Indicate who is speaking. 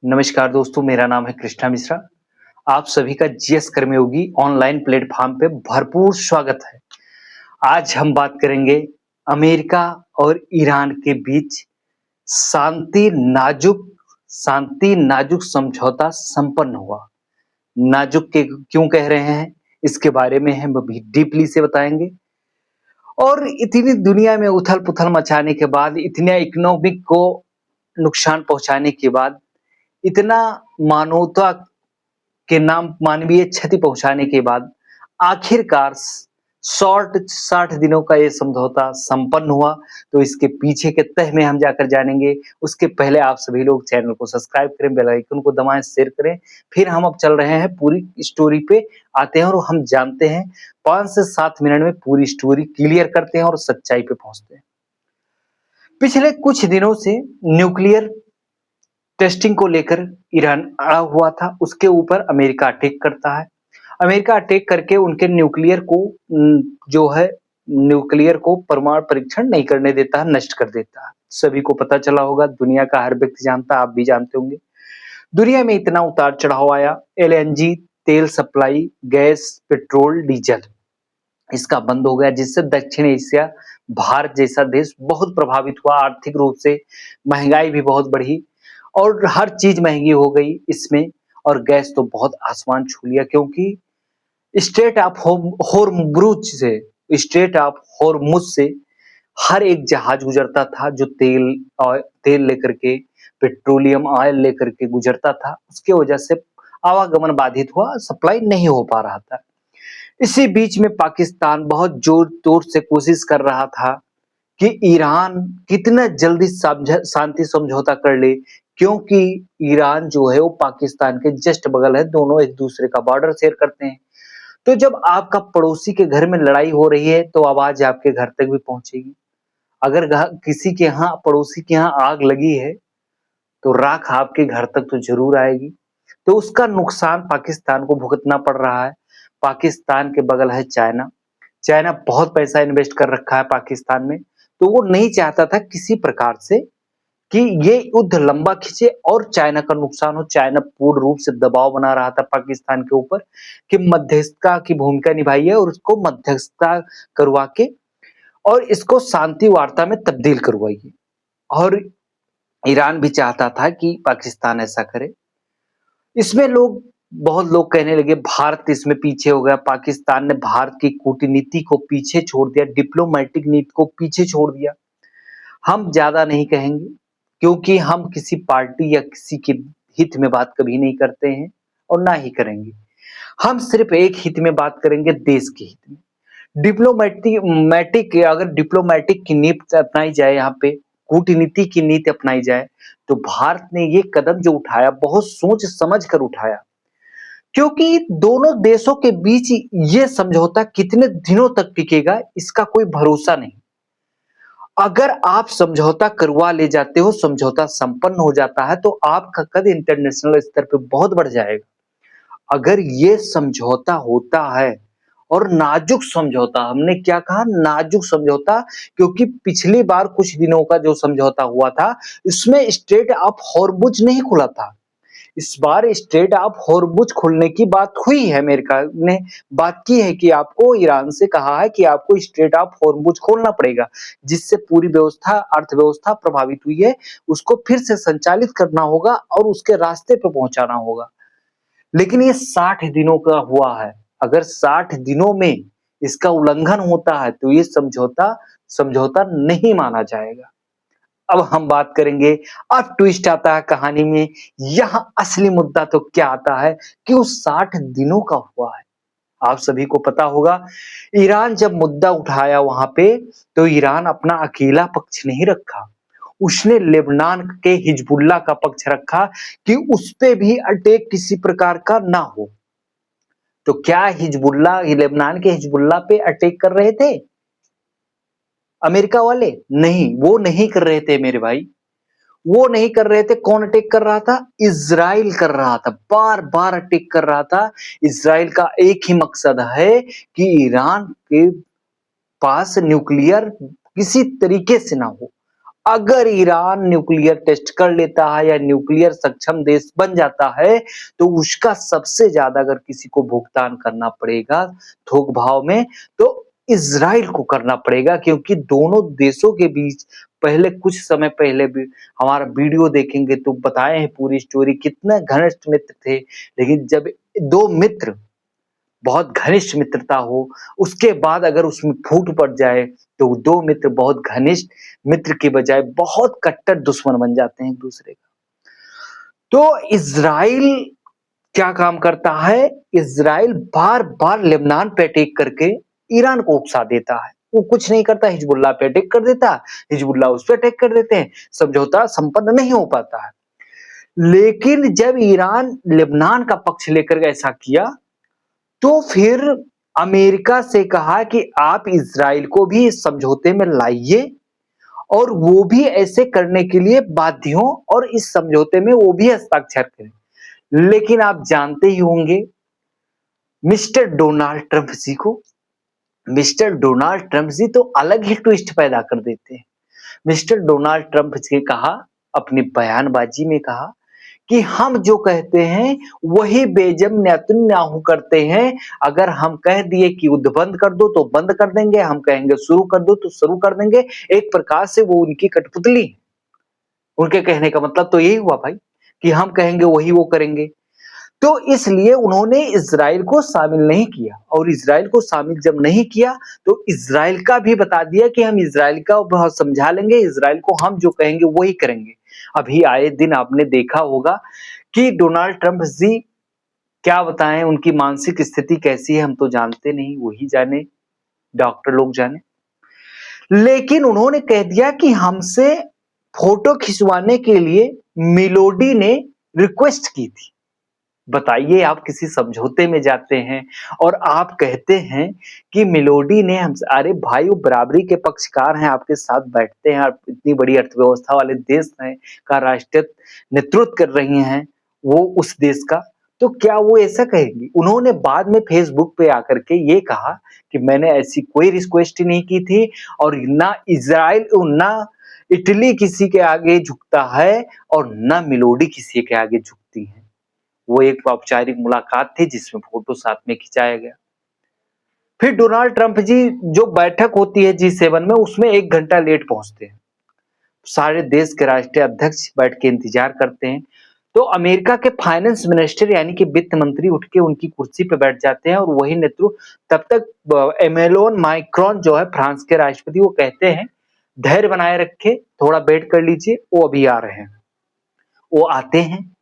Speaker 1: नमस्कार दोस्तों, मेरा नाम है कृष्णा मिश्रा। आप सभी का जीएस कर्मयोगी ऑनलाइन प्लेटफ़ॉर्म पे भरपूर स्वागत है। आज हम बात करेंगे अमेरिका और ईरान के बीच शांति नाजुक शांति नाजुक समझौता संपन्न हुआ। नाजुक के क्यों कह रहे हैं, इसके बारे में हम अभी डीपली से बताएँगे। और इतनी दुनिया में उथल-पुथल मचाने के बाद, इतने इकोनॉमिक को नुकसान पहुँचाने के बाद, इतना मानवता के नाम मानवीय क्षति पहुँचाने के बाद आखिरकार स शॉर्ट 60 दिनों का ये समझौता संपन्न हुआ। तो इसके पीछे के तह में हम जाकर जानेंगे। उसके पहले आप सभी लोग चैनल को सब्सक्राइब करें, बेल आइकन को दबाएँ, शेयर करें। फिर हम अब चल रहे हैं पूरी स्टोरी पे आते हैं और हम जानते हैं 5 से 7 मिनट में पूरी स्टोरी क्लियर करते हैं और सच्चाई पे पहुँचते हैं। पिछले कुछ दिनों से न्यूक्लियर टेस्टिंग को लेकर ईरान अड़ा हुआ था, उसके ऊपर अमेरिका अटैक करता है। अमेरिका अटैक करके उनके जो है न्यूक्लियर को परमाणु परीक्षण नहीं करने देता है, नष्ट कर देता है। सभी को पता चला होगा, दुनिया का हर व्यक्ति जानता है, आप भी जानते होंगे। दुनिया में इतना उतार-चढ़ाव आया, एलएनजी, तेल सप्लाई, गैस, पेट्रोल, डीजल इसका बंद हो गया, जिससे दक्षिण एशिया, भारत जैसा देश बहुत प्रभावित हुआ आर्थिक रूप से, महँगाई भी बहुत बढ़ी और हर चीज़ महँगी हो गई इसमें। और गैस तो बहुत आसमान छू लिया, क्योंकि straight of straight of Hormuz से हर एक जहाज गुजरता था जो तेल लेकर के, पेट्रोलियम ऑयल लेकर के गुजरता था। उसकी वजह से आवागमन बाधित हुआ, सप्लाई नहीं हो पा रहा था। इसी बीच में पाकिस्तान बहुत जोर-तोर से कोशिश कर रहा था कि ईरान कितना जल्दी शांति समझौता कर ले, क्योंकि ईरान जो है वो पाकिस्तान के जस्ट बगल है, दोनों एक-दूसरे का बॉर्डर शेयर करते हैं। तो जब आपका पड़ोसी के घर में लड़ाई हो रही है, तो आवाज़ आपके घर तक भी पहुँचेगी। अगर किसी के यहाँ पड़ोसी के यहाँ आग लगी है, तो राख आपके घर तक तो ज़रूर आएगी। तो उसका नुकसान पाकिस्तान को भुगतना पड़ रहा है। पाकिस्तान के बगल है चाइना। चाइना बहुत पैसा इन्वेस्ट कर रखा है पाकिस्तान में, तो वो नहीं चाहता था किसी प्रकार से कि ये युद्ध लंबा खींचे और चाइना का नुकसान हो। चाइना पूर्ण रूप से दबाव बना रहा था पाकिस्तान के ऊपर कि मध्यस्थता की भूमिका निभाइए और उसको मध्यस्थता करवा के और इसको शांति वार्ता में तब्दील करवाइए। और ईरान भी चाहता था कि पाकिस्तान ऐसा करे। इसमें बहुत लोग कहने लगे भारत इसमें पीछे हो गया, पाकिस्तान ने भारत की कूटनीति को पीछे छोड़ दिया, डिप्लोमैटिक नीति को पीछे छोड़ दिया। हम ज़्यादा नहीं कहेंगे, क्योंकि हम किसी पार्टी या किसी के हित में बात कभी नहीं करते हैं और ना ही करेंगे। हम सिर्फ एक हित में बात करेंगे, देश के हित में। डिप्लोमैटिक की नीति अपनाई जाए, यहाँ पे कूटनीति की नीति अपनाई जाए, तो भारत ने ये कदम जो उठाया बहुत सोच समझ कर उठाया, क्योंकि दोनों देशों के बीच ये समझौता कितने दिनों तक टिकेगा इसका कोई भरोसा नहीं। अगर आप समझौता करवा ले जाते हो, समझौता संपन्न हो जाता है, तो आपका कद इंटरनेशनल स्तर पे बहुत बढ़ जाएगा। अगर ये समझौता होता है और नाजुक समझौता, हमने क्या कहा, नाजुक समझौता, क्योंकि पिछली बार कुछ दिनों का जो समझौता हुआ था, इसमें स्ट्रेट ऑफ हॉर्मुज़ नहीं खुला था। इस बार स्ट्रेट ऑफ हॉर्मुज़ खुलने की बात हुई है, अमेरिका ने बात की है कि आपको, ईरान से कहा है कि आपको स्ट्रेट ऑफ हॉर्मुज़ खोलना पड़ेगा, जिससे पूरी अर्थव्यवस्था प्रभावित हुई है, उसको फिर से संचालित करना होगा और उसके रास्ते पे पहुँचाना होगा। लेकिन ये 60 दिनों का हुआ है। अगर 60 दिनों में इसका उल्लंघन होता है, तो ये समझौता समझौता नहीं माना जाएगा। अब हम बात करेंगे, अब ट्विस्ट आता है कहानी में, यहाँ असली मुद्दा तो क्या आता है कि वो 60 दिनों का हुआ है। आप सभी को पता होगा, ईरान जब मुद्दा उठाया वहाँ पे, तो ईरान अपना अकेला पक्ष नहीं रखा। उसने लेबनान के हिजबुल्लाह का पक्ष रखा कि उसपे भी अटैक किसी प्रकार का ना हो। तो क्या लेबनान के हिजबुल्लाह पे अटैक कर रहे थे अमेरिका वाले? नहीं, वो नहीं कर रहे थे मेरे भाई। वो नहीं कर रहे थे। कौन अटैक कर रहा था? इज़राइल कर रहा था, बार-बार अटैक कर रहा था। इज़राइल का एक ही मकसद है कि ईरान के पास न्यूक्लियर किसी तरीके से ना हो। अगर ईरान न्यूक्लियर टेस्ट कर लेता है या न्यूक्लियर सक्षम देश बन जाता है, तो उसका सबसे ज़्यादा अगर किसी को भुगतान करना पड़ेगा थोक भाव में, तो इज़राइल को करना पड़ेगा, क्योंकि दोनों देशों के बीच पहले कुछ समय पहले भी हमारा वीडियो देखेंगे तो बताए हैं पूरी स्टोरी, कितना घनिष्ठ मित्र थे। लेकिन जब 2 मित्र बहुत घनिष्ठ मित्रता हो, उसके बाद अगर उसमें फूट पड़ जाए, तो 2 मित्र बहुत घनिष्ठ मित्र की बजाय बहुत कट्टर दुश्मन बन जाते हैं एक-दूसरे का। तो इज़राइल क्या काम करता है? इज़राइल बार-बार लेबनान पे अटैक करके ईरान को उकसा देता है। वो कुछ नहीं करता, हिजबुल्लाह पे अटैक कर देता है, हिजबुल्लाह उस पे अटैक कर देते हैं, समझौता संपन्न नहीं हो पाता है। लेकिन जब ईरान लेबनान का पक्ष लेकर ऐसा किया, तो फिर अमेरिका से कहा कि आप इज़राइल को भी इस समझौते में लाइए और वो भी ऐसे करने के लिए बाध्य हों और इस समझौते में वो भी हस्ताक्षर करें। लेकिन आप जानते ही होंगे मिस्टर डोनाल्ड ट्रंप जी को। मिस्टर डोनाल्ड ट्रंप जी तो अलग ही ट्विस्ट पैदा कर देते हैं। मिस्टर डोनाल्ड ट्रंप जी कहा, अपनी बयानबाजी में कहा कि हम जो कहते हैं वही बेजम नेतन्याहू करते हैं। अगर हम कह दिए कि युद्ध बंद कर दो तो बंद कर देंगे, हम कहेंगे शुरू कर दो तो शुरू कर देंगे। एक प्रकार से वो उनकी कठपुतली। उनके कहने का मतलब तो यही हुआ भाई कि हम कहेंगे वही वो करेंगे। तो इसलिए उन्होंने इज़राइल को शामिल नहीं किया, और इज़राइल को शामिल जब नहीं किया तो इज़राइल का भी बता दिया कि हम इज़राइल का बहुत समझा लेंगे, इज़राइल को हम जो कहेंगे वही करेंगे। अभी आए दिन आपने देखा होगा कि डोनाल्ड ट्रंप जी क्या बताएं, उनकी मानसिक स्थिति कैसी है हम तो जानते नहीं, वही जाने, डॉक्टर लोग जाने। लेकिन उन्होंने कह दिया कि हमसे फोटो खिंचवाने के लिए मेलोडी ने रिक्वेस्ट की थी। बताइए, आप किसी समझौते में जाते हैं और आप कहते हैं कि मेलोडी ने हमसे, अरे भाई वो बराबरी के पक्षकार हैं, आपके साथ बैठते हैं, आप इतनी बड़ी अर्थव्यवस्था वाले देश हैं का राष्ट्रीय नेतृत्व कर रही हैं वो उस देश का, तो क्या वो ऐसा कहेंगी? उन्होंने बाद में फेसबुक पे आकर के ये कहा कि मैंने ऐसी कोई रिक्वेस्ट नहीं की थी और ना इज़राइल ना इटली किसी के आगे झुकता है और ना मेलोडी किसी के आगे झुकती है। वो एक औपचारिक मुलाकात थी जिसमें फोटो साथ में खिंचाया गया। फिर डोनाल्ड ट्रंप जी जो बैठक होती है G7 में, उसमें 1 घंटा लेट पहुंचते हैं। सारे देश के राष्ट्रीय अध्यक्ष बैठ के इंतजार करते हैं। तो अमेरिका के फाइनेंस मिनिस्टर यानी कि वित्त मंत्री उठ के उनकी कुर्सी पे बैठ जाते हैं और वही नेतृत्व, तब तक एमेनुएल मैक्रोन जो है फ्रांस के राष्ट्रपति, वो कहते हैं धैर्य बनाए रखे, थोड़ा वेट कर लीजिए, वो अभी आ रहे हैं। वो आते हैं